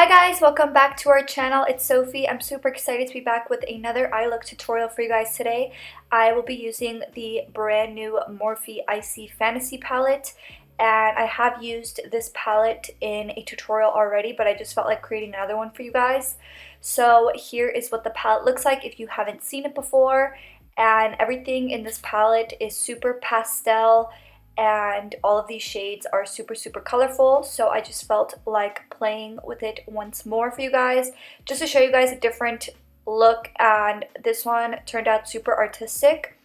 Hi guys, welcome back to our channel. It's Sophie. I'm super excited to be back with another eye look tutorial for you guys today. I will be using the brand new Morphe Icy Fantasy palette, and I have used this palette in a tutorial already, but I just felt like creating another one for you guys. So here is what the palette looks like if you haven't seen it before, and everything in this palette is super pastel, and all of these shades are super colorful, so I just felt like playing with it once more for you guys just to show you guys a different look, and this one turned out super artistic.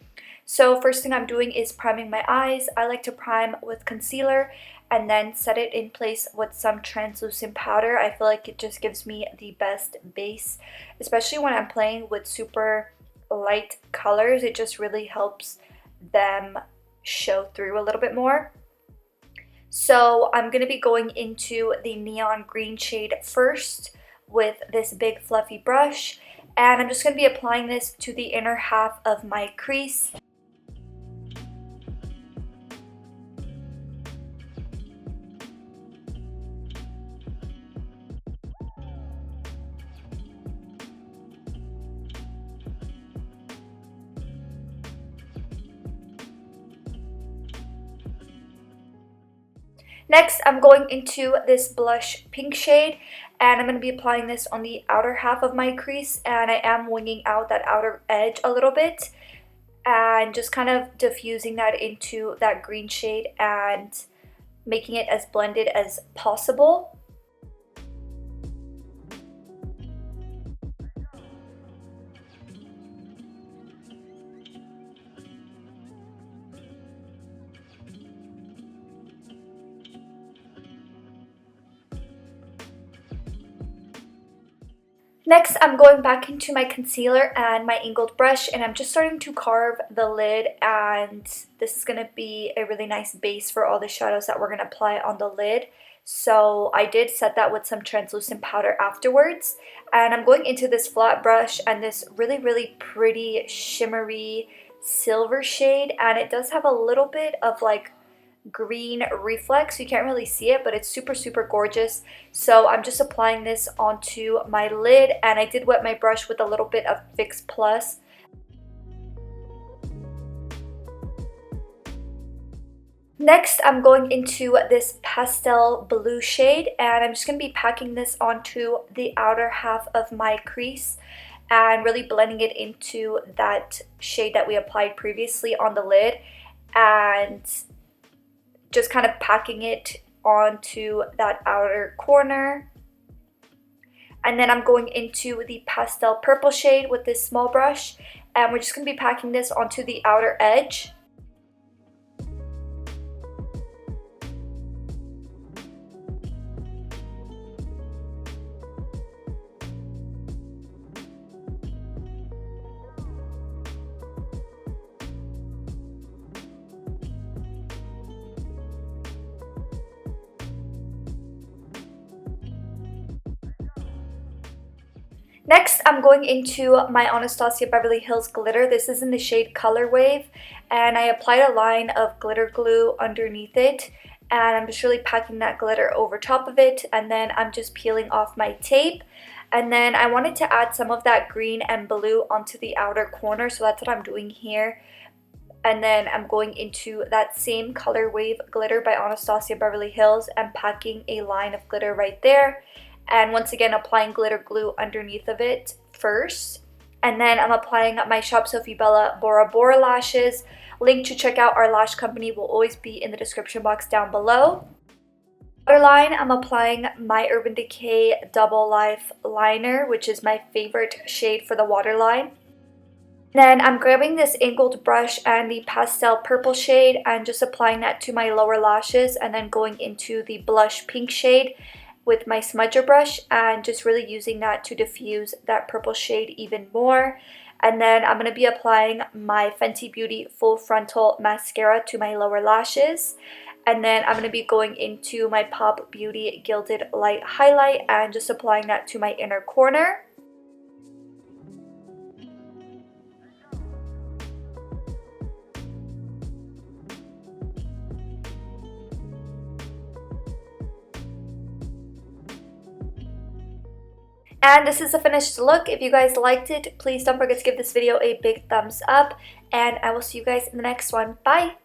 So first thing I'm doing is priming my eyes. I like to prime with concealer and then set it in place with some translucent powder. I feel like it just gives me the best base, especially when I'm playing with super light colors. It just really helps them show through a little bit more. So I'm going to be going into the neon green shade first with this big fluffy brush, and I'm just going to be applying this to the inner half of my crease. Next, I'm going into this blush pink shade, and I'm going to be applying this on the outer half of my crease, and I am winging out that outer edge a little bit and just kind of diffusing that into that green shade and making it as blended as possible. Next, I'm going back into my concealer and my angled brush, and I'm just starting to carve the lid, and this is going to be a really nice base for all the shadows that we're going to apply on the lid. So I did set that with some translucent powder afterwards, and I'm going into this flat brush and this really pretty shimmery silver shade, and it does have a little bit of like green reflex. You can't really see it, but it's super gorgeous. So I'm just applying this onto my lid, and I did wet my brush with a little bit of Fix Plus. Next, I'm going into this pastel blue shade, and I'm just going to be packing this onto the outer half of my crease and really blending it into that shade that we applied previously on the lid, and just kind of packing it onto that outer corner. And then I'm going into the pastel purple shade with this small brush, and we're just going to be packing this onto the outer edge. Next, I'm going into my Anastasia Beverly Hills glitter. This is in the shade Color Wave, and I applied a line of glitter glue underneath it, and I'm just really packing that glitter over top of it, and then I'm just peeling off my tape. And then I wanted to add some of that green and blue onto the outer corner, so that's what I'm doing here. And then I'm going into that same Color Wave glitter by Anastasia Beverly Hills and packing a line of glitter right there. And once again, applying glitter glue underneath of it first. And then I'm applying my Shop Sophie Bella Bora lashes. Link to check out our lash company will always be in the description box down below. Waterline, I'm applying my Urban Decay Double Life liner, which is my favorite shade for the waterline. Then I'm grabbing this angled brush and the pastel purple shade and just applying that to my lower lashes, and then going into the blush pink shade with my smudger brush and just really using that to diffuse that purple shade even more. And then I'm going to be applying my Fenty Beauty Full Frontal Mascara to my lower lashes. And then I'm going to be going into my Pop Beauty Gilded Light Highlight and just applying that to my inner corner. And this is the finished look. If you guys liked it, please don't forget to give this video a big thumbs up. And I will see you guys in the next one. Bye!